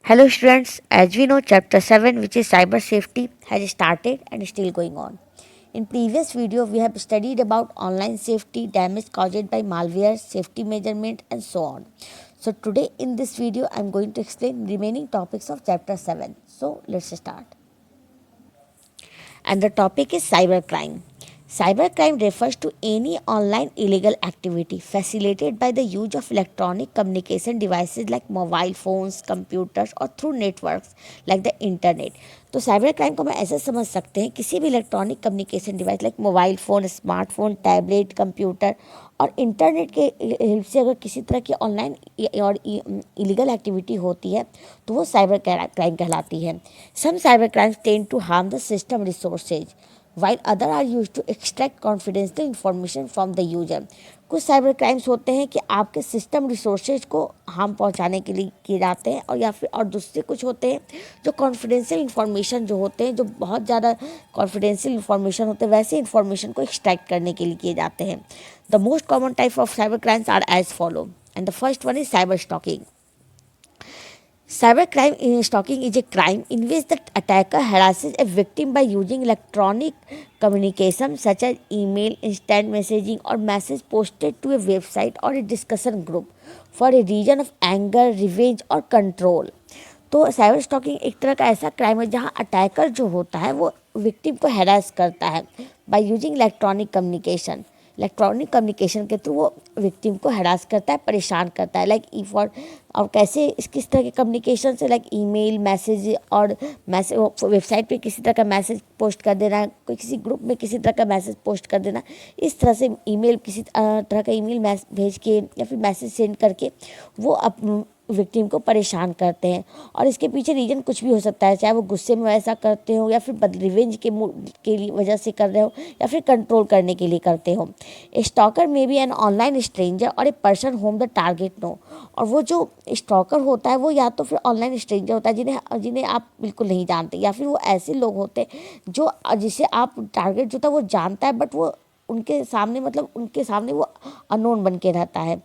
Hello students, as we know chapter 7 which is cyber safety has started and is still going on. In previous video we have studied about online safety, damage caused by malware, safety measurement and so on. So today in this video I am going to explain remaining topics of chapter 7. So let's start. And the topic is cybercrime. Cybercrime refers to any online illegal activity facilitated by the use of electronic communication devices like mobile phones, computers और through networks like the internet. तो cyber crime को हम ऐसे समझ सकते हैं किसी भी electronic communication device like mobile phone, smartphone, tablet, computer और इंटरनेट के हेल्प से अगर किसी तरह की ऑनलाइन और इलीगल एक्टिविटी होती है तो वो साइबर क्राइम कहलाती है. Some cyber crimes tend to harm the system resources while other are used to extract confidential information from the user. कुछ साइबर क्राइम्स होते हैं कि आपके सिस्टम रिसोर्सेज को हार्म पहुंचाने के लिए किए जाते हैं और या फिर और दूसरे कुछ होते हैं जो कॉन्फिडेंशियल इन्फॉर्मेशन जो होते हैं जो बहुत ज़्यादा कॉन्फिडेंशियल इन्फॉर्मेशन होते हैं वैसे इन्फॉर्मेशन को एक्सट्रैक्ट करने के लिए किए जाते हैं. The most common type of cyber crimes are as follow and the first one is cyber stalking. Cybercrime stalking is a crime in which the attacker harasses a victim by using electronic communication such as email, instant messaging, or message posted to a website or a discussion group for a reason of anger, revenge or control. तो cyber stalking एक तरह का ऐसा crime है जहाँ attacker जो होता है वो विक्टिम को हैरास करता है बाय यूजिंग इलेक्ट्रॉनिक कम्युनिकेशन के थ्रू वो विक्टिम को हरास करता है, परेशान करता है. लाइक ई फॉर और कैसे किस तरह के कम्युनिकेशन से लाइक ईमेल, मैसेज और मैसेज वेबसाइट पे किसी तरह का मैसेज पोस्ट कर देना, कोई किसी ग्रुप में किसी तरह का मैसेज पोस्ट कर देना, इस तरह से ईमेल किसी तरह का ईमेल भेज के या फिर मैसेज सेंड करके वो अप विक्टिम को परेशान करते हैं. और इसके पीछे रीज़न कुछ भी हो सकता है, चाहे वो गुस्से में ऐसा करते हो या फिर रिवेंज के लिए वजह से कर रहे हो या फिर कंट्रोल करने के लिए करते हो. A stalker may be an online stranger और a person whom the target know. और वो जो स्टॉकर होता है वो या तो फिर ऑनलाइन स्ट्रेंजर होता है जिन्हें आप बिल्कुल नहीं जानते, या फिर वो ऐसे लोग होते हैं जो जिसे आप टारगेट जो था वो जानता है बट वो उनके सामने वो अननोन बन के रहता है.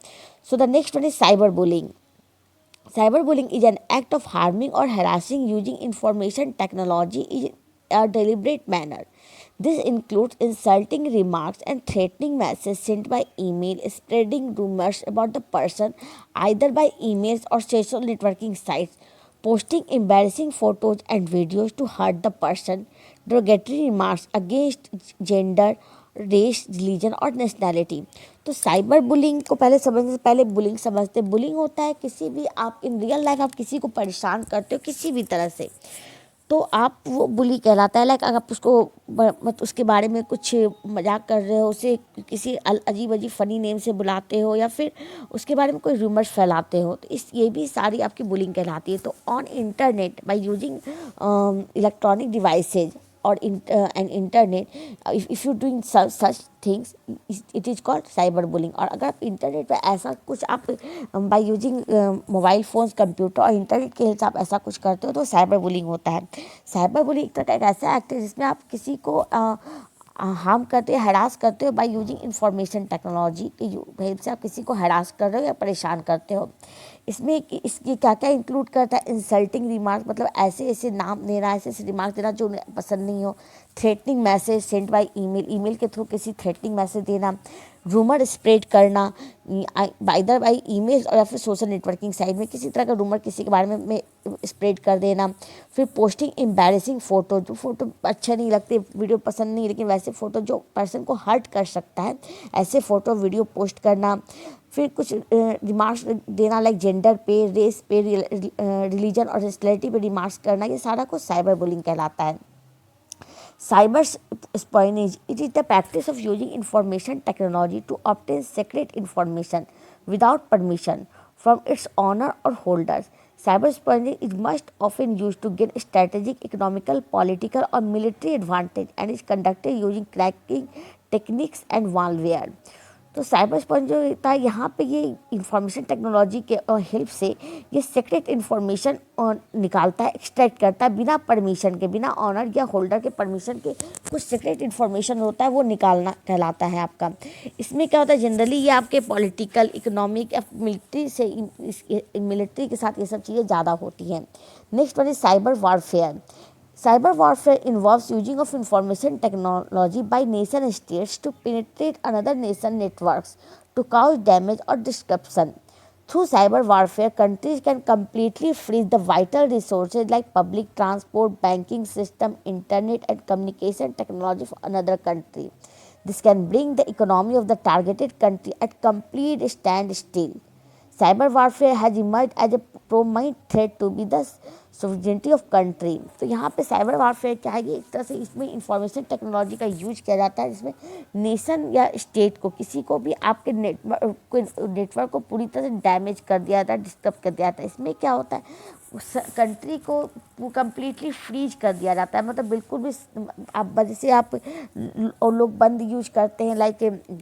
So the next one is cyber bullying. Cyberbullying is an act of harming or harassing using information technology in a deliberate manner. This includes insulting remarks and threatening messages sent by email, spreading rumors about the person either by emails or social networking sites, posting embarrassing photos and videos to hurt the person, derogatory remarks against gender, race, religion और nationality. तो cyber bullying को पहले समझने से पहले bullying समझते. Bullying होता है किसी भी आप इन रियल लाइफ आप किसी को परेशान करते हो किसी भी तरह से तो आप वो बुली कहलाता है. लाइक अगर आप उसको मत उसके बारे में कुछ मजाक कर रहे हो, उसे किसी अजीब अजीब फ़नी नेम से बुलाते हो या फिर उसके बारे में कोई रूमर्स फैलाते हो तो ये भी सारी आपकी बुलिंग कहलाती है. तो on internet by using electronic devices or and internet, if you doing such things it is called cyberbullying. और अगर आप इंटरनेट पे ऐसा कुछ आप by using mobile phones, computer और इंटरनेट के हिसाब ऐसा कुछ करते हो तो साइबर बुलिंग होता है. साइबर बुलिंग एक तरह का एक ऐसा एक्ट है जिसमें आप किसी को हार्म करते हो, हरास करते हो बाय यूजिंग इंफॉर्मेशन टेक्नोलॉजी के हेल्प से आप किसी को हरास कर रहे हो या परेशान करते हो. इसमें इसकी क्या क्या इंक्लूड करता है, इंसल्टिंग रिमार्क मतलब ऐसे ऐसे नाम देना, ऐसे ऐसे रिमार्क देना जो उन्हें पसंद नहीं हो, threatening message send by email के थ्रू किसी थ्रेटनिंग मैसेज देना, रूमर स्प्रेड करना बाइदर बाई ईमेल और या फिर सोशल नेटवर्किंग साइट में किसी तरह का रूमर किसी के बारे में स्प्रेड कर देना. फिर पोस्टिंग एम्बैरेसिंग फ़ोटो, जो फ़ोटो अच्छे नहीं लगते, वीडियो पसंद नहीं लेकिन वैसे फ़ोटो जो पर्सन को हर्ट कर सकता है ऐसे फ़ोटो वीडियो पोस्ट करना. फिर कुछ रिमार्क्स देना लाइक जेंडर पे, रेस पे, रिलीजन और नेशनैलिटी पे रिमार्क्स करना, ये सारा कुछ साइबर बुलिंग कहलाता है. Cyber espionage, it is the practice of using information technology to obtain secret information without permission from its owner or holders. Cyber espionage is most often used to gain strategic, economical, political or military advantage and is conducted using cracking techniques and malware. तो cyber sponge जो होता है यहाँ पे ये information technology के help से ये सीक्रेट इन्फॉर्मेशन निकालता है, एक्सट्रैक्ट करता है बिना परमिशन के, बिना ऑनर या होल्डर के परमिशन के। कुछ सीक्रेट इन्फॉर्मेशन होता है वो निकालना कहलाता है आपका। इसमें क्या होता है, जनरली ये आपके पॉलिटिकल, इकोनॉमिक या मिलिट्री के साथ ये सब चीज़ें ज़्यादा होती हैं। Next one is cyber warfare. Cyber warfare involves using of information technology by nation states to penetrate another nation networks to cause damage or disruption. Through cyber warfare, countries can completely freeze the vital resources like public transport, banking system, internet, and communication technology for another country. This can bring the economy of the targeted country at complete standstill. Cyber warfare has emerged as a prominent threat to be the sovereignty of country. तो यहाँ पे cyber warfare क्या है, एक तरह से इसमें information technology का यूज किया जाता है जिसमें नेशन या स्टेट को, किसी को भी आपके नेटवर्क को पूरी तरह से डैमेज कर दिया जाता है, डिस्टर्ब कर दिया जाता है। इसमें क्या होता है, उस कंट्री को कम्प्लीटली फ्रीज कर दिया जाता है, मतलब बिल्कुल भी आप जैसे आप लोग बंद यूज करते हैं लाइक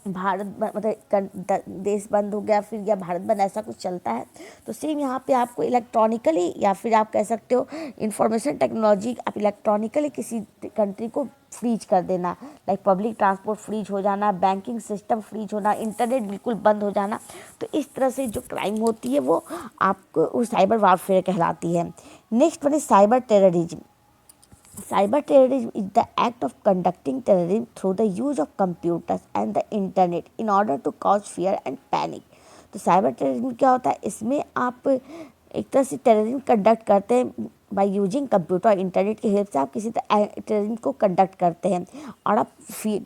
भारत मतलब देश बंद हो गया फिर या भारत बंद ऐसा कुछ चलता है, तो सेम यहाँ पे आपको इलेक्ट्रॉनिकली या फिर आप कह सकते हो इंफॉर्मेशन टेक्नोलॉजी, आप इलेक्ट्रॉनिकली किसी कंट्री को फ्रीज कर देना, लाइक पब्लिक ट्रांसपोर्ट फ्रीज हो जाना, बैंकिंग सिस्टम फ्रीज होना, इंटरनेट बिल्कुल बंद हो जाना। तो इस तरह से जो क्राइम होती है वो आपको साइबर वारफेयर कहलाती है। Next one is cyber terrorism. Cyber terrorism is the act of conducting terrorism through the use of computers and the internet in order to cause fear and panic. तो cyber terrorism क्या होता है, इसमें आप एक तरह से टेररिज्म कंडक्ट करते हैं बाय यूजिंग कंप्यूटर और इंटरनेट की हेल्प से आप किसी टेररिज्म को कंडक्ट करते हैं और आप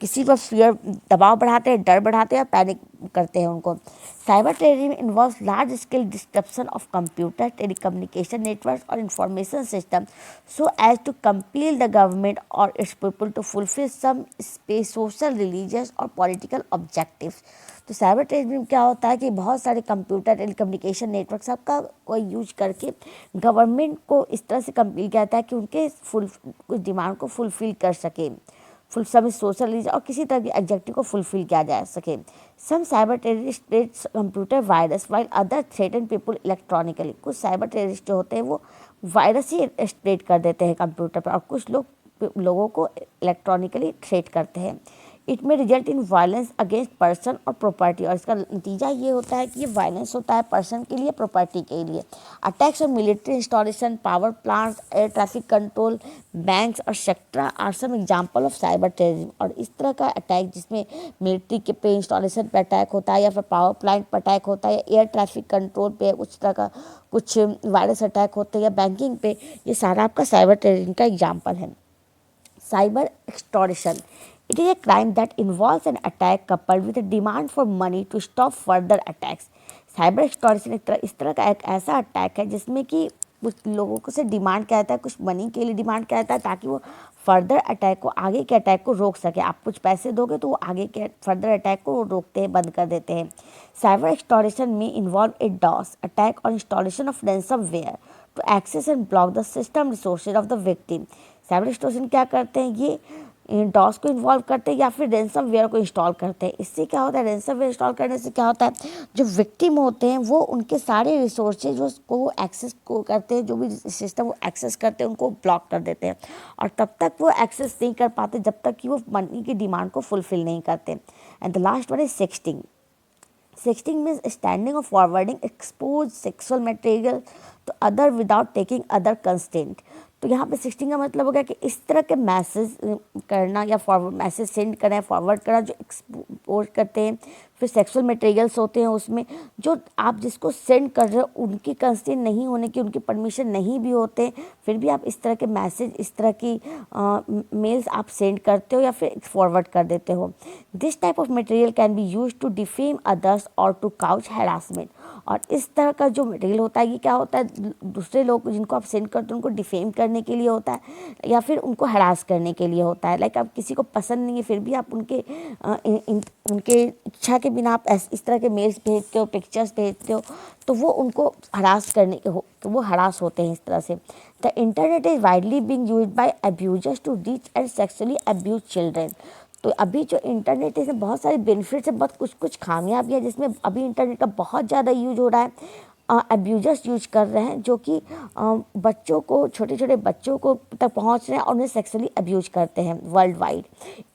किसी पर फियर, दबाव बढ़ाते हैं, डर बढ़ाते हैं, पैनिक करते हैं उनको। Cyber terrorism involves large scale disruption of computer, telecommunication network और information system so as to compel the government और its people to fulfil some social, religious और पॉलिटिकल ऑब्जेक्टिव्स। तो साइबर टेररिज्म क्या होता है कि बहुत सारे कंप्यूटर, टेलीकम्युनिकेशन नेटवर्क सबका कोई यूज करके गवर्नमेंट को इस तरह से कंपेल किया जाता है कि उनके कुछ डिमांड को फुलफिल कर सके, फुल सम सोशल और किसी तरह के एग्जेक्टिव को फुलफिल किया जा सके। Some cyber terrorist spreads computer virus while other threaten people electronically. कुछ साइबर टेररिस्ट जो होते हैं वो वायरस ही स्प्रेड कर देते हैं कंप्यूटर पर और कुछ लोगों को इलेक्ट्रॉनिकली थ्रेट करते हैं। इट में result in violence against person और प्रॉपर्टी, और इसका नतीजा ये होता है कि ये वायलेंस होता है पर्सन के लिए, प्रॉपर्टी के लिए। Attacks on military installation, power plants, air traffic control, banks और सेक्ट्रा are some example of cyber terrorism. और इस तरह का अटैक जिसमें मिलिट्री के पे इंस्टॉलेशन पे अटैक होता है या फिर पावर प्लांट पर अटैक होता है या एयर ट्रैफिक कंट्रोल पे उस तरह का कुछ वायरस अटैक होते हैं या बैंकिंग पे, ये सारा आपका साइबर टेररिज्म का एग्जाम्पल है। Cyber extortion. It is a crime that involves an attack coupled with a demand for money to stop further attacks. Cyber extortion इस तरह का एक ऐसा अटैक है जिसमें कि कुछ लोगों को से डिमांड किया जाता है, कुछ मनी के लिए डिमांड किया जाता है ताकि वो फर्दर अटैक को, आगे के अटैक को रोक सके। आप कुछ पैसे दोगे तो वो आगे के फर्दर अटैक को रोकते हैं, बंद कर देते हैं। साइबर एक्सटॉर्शन में इन्वॉल्व ए डॉस अटैक और installation of ransomware to access and block the system resources of the victim. Cyber extortion क्या करते हैं, ये डॉस को इन्वॉल्व करते हैं या फिर रैंसमवेयर को इंस्टॉल करते हैं। इससे क्या होता है, रैंसमवेयर इंस्टॉल करने से क्या होता है, जो विक्टिम होते हैं वो उनके सारे रिसोर्सेज को वो एक्सेस को करते हैं, जो भी सिस्टम वो एक्सेस करते हैं उनको ब्लॉक कर देते हैं और तब तक वो एक्सेस नहीं कर पाते जब तक कि वो मनी की डिमांड को फुलफिल नहीं करते। And the last one is sexting. Sexting means standing और फॉरवर्डिंग एक्सपोज सेक्सुअल मटेरियल तो other without taking other consent. तो यहाँ पे सेक्सटिंग का मतलब हो गया कि इस तरह के मैसेज करना या फॉरवर्ड मैसेज सेंड करना, फॉरवर्ड करना जो एक्सपोज करते हैं। फिर सेक्सुअल मटेरियल्स होते हैं उसमें जो आप जिसको सेंड कर रहे हो उनकी कंसेंट नहीं होने की, उनकी परमिशन नहीं भी होते, फिर भी आप इस तरह के मैसेज, इस तरह की मेल्स आप सेंड करते हो या फिर फॉरवर्ड कर देते हो। This type of material can be use to defame others और टू काउच हैरासमेंट। और इस तरह का जो मटेरियल होता है ये क्या होता है, दूसरे लोग जिनको आप सेंड करते हो उनको डिफेम करने के लिए होता है या फिर उनको हरास करने के लिए होता है। लाइक आप किसी को पसंद नहीं है फिर भी आप उनके इच्छा के बिना आप इस तरह के मेल्स भेजते हो, पिक्चर्स भेजते हो, तो वो उनको हरास करने के तो वो हरास होते हैं इस तरह से। The internet is widely being used by abusers to reach and sexually abuse children. तो अभी जो इंटरनेट है इसमें बहुत सारे बेनिफिट्स है, बहुत कुछ कुछ खामियां भी है, जिसमें अभी इंटरनेट का बहुत ज़्यादा यूज हो रहा है। अब्यूजर्स यूज कर रहे हैं, जो कि बच्चों को, छोटे छोटे बच्चों को तक पहुंच रहे हैं और उन्हें सेक्सुअली अब्यूज करते हैं world wide.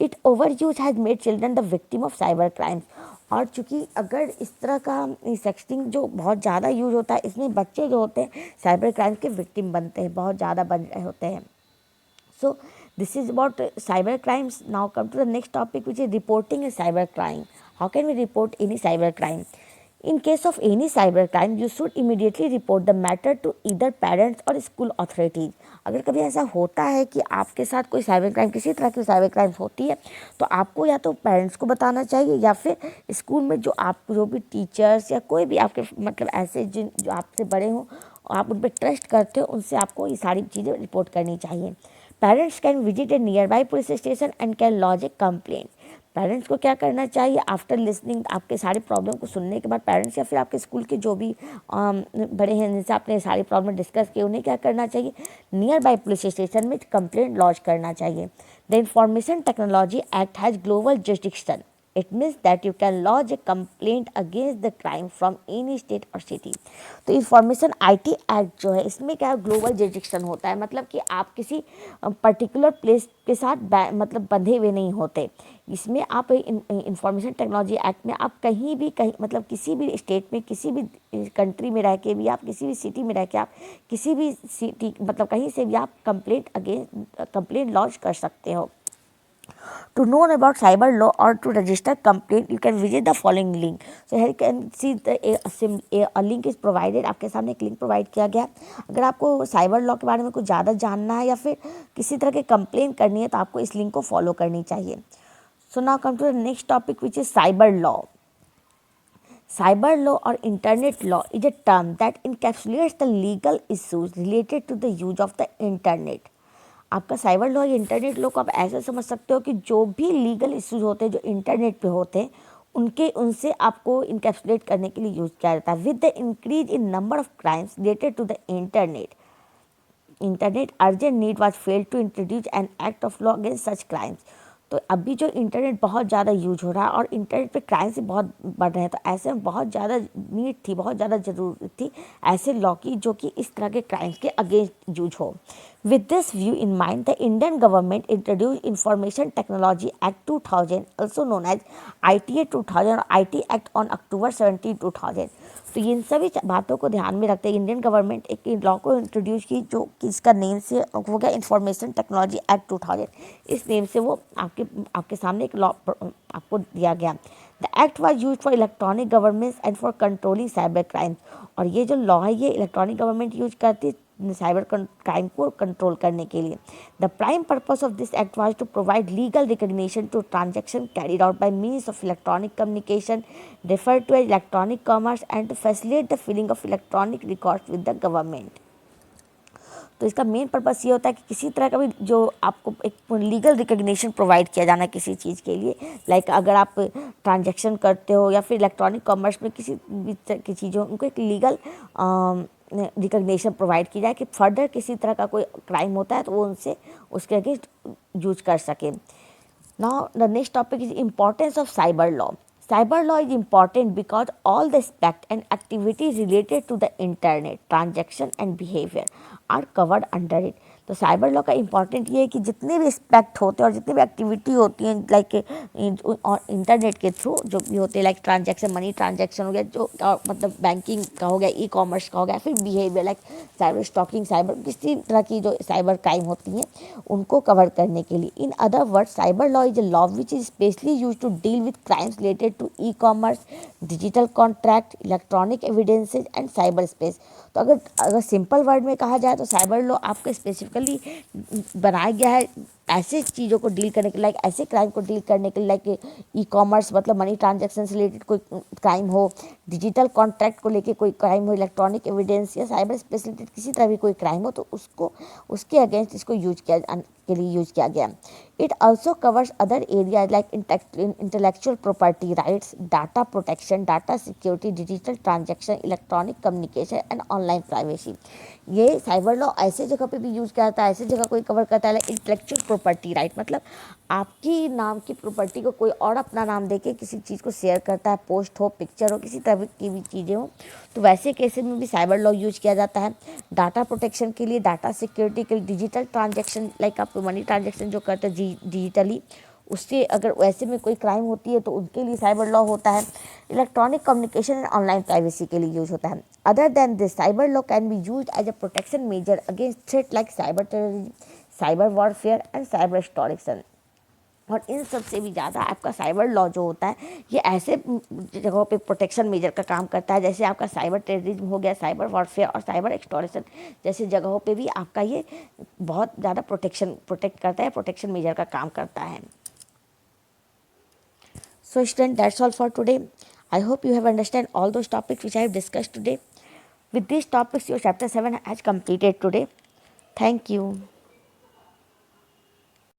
It over use has made children the victim of cyber crimes. और चूंकि अगर इस तरह का सेक्सटिंग जो बहुत ज़्यादा यूज होता है, इसमें बच्चे जो होते हैं साइबर क्राइम के विक्टिम बनते हैं, बहुत ज़्यादा बन रहे होते हैं। So this is about cyber crimes. Now come to the next topic, which is reporting a cyber crime. How can we report any cyber crime? In case of any cyber crime, you should immediately report the matter to either parents or school authorities. अगर कभी ऐसा होता है कि आपके साथ कोई cyber crime, किसी तरह की साइबर क्राइम होती है, तो आपको या तो पेरेंट्स को बताना चाहिए, या फिर स्कूल में जो भी टीचर्स या कोई भी आपके मतलब ऐसे जो आपसे बड़े हों, आप उन पर ट्रस्ट करते हो, उनसे आपको ये सारी चीज़ें रिपोर्ट करनी चाहिए। Parents can visit a nearby police station and can lodge a complaint. Parents को क्या करना चाहिए, आफ्टर लिसनिंग, आपके सारी प्रॉब्लम को सुनने के बाद पेरेंट्स या फिर आपके स्कूल के जो भी बड़े हैं जिनसे आपने सारी प्रॉब्लम डिस्कस की, उन्हें क्या करना चाहिए, नियर बाई पुलिस स्टेशन में कंप्लेंट लॉन्च करना चाहिए। The information technology act has global jurisdiction. It means that you can launch a complaint against the crime from any state और सिटी। तो इंफॉर्मेशन आईटी एक्ट जो है, इसमें क्या global jurisdiction होता है, मतलब कि आप किसी पर्टिकुलर प्लेस के साथ मतलब बंधे हुए नहीं होते। इसमें आप इंफॉर्मेशन टेक्नोलॉजी एक्ट में आप कहीं मतलब किसी भी स्टेट में, किसी भी कंट्री में रह के भी, आप किसी भी सिटी में रह के, आप किसी भी सिटी मतलब कहीं से भी आप कंप्लेंट लॉन्च कर सकते हो। To know about cyber law or to register complaint, you can visit the following link. So here you can see a link is provided. आपके सामने एक लिंक प्रोवाइड किया गया। अगर आपको साइबर लॉ के बारे में कुछ ज़्यादा जानना है या फिर किसी तरह की कंप्लेंट करनी है, तो आपको इस लिंक को फॉलो करनी चाहिए। So now come to the next topic, which is cyber law. Cyber law or internet law is a term that encapsulates the legal issues related to the use of the internet. आपका cyber law या internet law को आप ऐसे समझ सकते हो कि जो भी लीगल इश्यूज होते हैं जो इंटरनेट पे होते हैं, उनसे आपको इनकैप्सुलेट करने के लिए यूज़ किया जाता है। With the increase in number of crimes related to the internet urgent need was felt to introduce an act of law against such crimes. तो अभी जो इंटरनेट बहुत ज़्यादा यूज हो रहा है और इंटरनेट पे क्राइम से बहुत बढ़ रहे हैं, तो ऐसे में बहुत ज़्यादा नीड थी, बहुत ज़्यादा ज़रूरत थी ऐसे लॉ की जो कि इस तरह के क्राइम्स के अगेंस्ट यूज हो। With this view in mind, the Indian government introduced Information Technology Act 2000, also known as ITA 2000 और IT Act on October 17, 2000। तो इन सभी बातों को ध्यान में रखते हुए इंडियन गवर्नमेंट एक लॉ को इंट्रोड्यूस की, जो कि इसका नेम से हो गया इंफॉर्मेशन टेक्नोलॉजी एक्ट 2000। इस नेम से वो आपके सामने एक लॉ आपको दिया गया। The act was used for electronic governance and for controlling cyber crime. और ये जो लॉ है ये इलेक्ट्रॉनिक गवर्नमेंट यूज करती है साइबर क्राइम को कंट्रोल करने के लिए। The prime purpose of this act was to provide legal recognition to transaction carried out by means of electronic communication refer to as electronic commerce and to facilitate the filing of electronic records with the government. तो इसका main purpose ये होता है कि किसी तरह का भी जो आपको एक लीगल रिकग्निशन प्रोवाइड किया जाना है किसी चीज़ के लिए, लाइक अगर आप ट्रांजैक्शन करते हो या फिर इलेक्ट्रॉनिक कॉमर्स में किसी भी तरह की चीज़ों, उनको एक लीगल रिकग्निशन प्रोवाइड की जाए कि फर्दर किसी तरह का कोई क्राइम होता है तो वो उनसे उसके अगेंस्ट यूज कर सके। Now the next topic is importance of cyber law. Cyber law is important because all the aspects and activities related to the internet, transaction and behavior are covered under it. तो cyber law का important ये है कि जितने भी aspect होते हैं और जितनी भी एक्टिविटी होती हैं लाइक इंटरनेट के थ्रू जो भी होते हैं, लाइक ट्रांजैक्शन, मनी ट्रांजैक्शन हो गया, जो मतलब बैंकिंग का हो गया, ई कॉमर्स का हो गया, फिर behaviour like cyber stalking, cyber किसी तरह की जो साइबर क्राइम होती हैं उनको कवर करने के लिए। In other word, cyber law is a law which is specially use to deal with crimes related to e commerce, digital contract, electronic evidences and cyber space. तो अगर सिंपल वर्ड में कहा जाए तो साइबर लॉ आपको specifically बनाया गया है ऐसे चीज़ों को डील करने के लिए, लाइक ऐसे क्राइम को डील करने के लिए, लाइक ई कॉमर्स मतलब मनी ट्रांजैक्शन से रिलेटेड कोई क्राइम हो, डिजिटल कॉन्ट्रैक्ट को लेके कोई क्राइम हो, इलेक्ट्रॉनिक एविडेंस या साइबर स्पेस रिलेटेड किसी तरह भी कोई क्राइम हो, तो उसको उसके अगेंस्ट इसको यूज किया के लिए यूज किया गया। It also covers other areas like intellectual property rights, data protection, data security, digital transaction, electronic communication and online privacy. ये साइबर लॉ ऐसे जगह पे भी यूज किया जाता है, ऐसे जगह कोई कवर करता है लाइक इंटेलेक्चुअल प्रॉपर्टी राइट, मतलब आपकी नाम की प्रॉपर्टी को कोई और अपना नाम देके किसी चीज़ को शेयर करता है, पोस्ट हो, पिक्चर हो, किसी तरह की भी चीज़ें हो, तो वैसे केसेस में भी साइबर लॉ यूज किया जाता है। डाटा प्रोटेक्शन के लिए, डाटा सिक्योरिटी के लिए, डिजिटल ट्रांजेक्शन लाइक आप मनी ट्रांजेक्शन जो करते हैं डिजिटली, उससे अगर वैसे में कोई क्राइम होती है तो उनके लिए साइबर लॉ होता है। Electronic communication and online privacy के लिए यूज होता है। Other than this, cyber law can be use as a protection measure against threat like cyber terrorism, cyber warfare and cyber extortion. और इन सब से भी ज़्यादा आपका साइबर लॉ जो होता है ये ऐसे जगहों पे प्रोटेक्शन मेजर का काम करता है, जैसे आपका साइबर टेररिज्म हो गया, साइबर वॉरफेयर और साइबर एक्सटॉर्शन जैसे जगहों पे भी आपका ये बहुत ज़्यादा प्रोटेक्ट करता है, प्रोटेक्शन मेजर का काम करता है। So student, that's all for today. I hope you have understand all those topics which I have discussed today. With these topics, your chapter 7 has completed today. Thank you.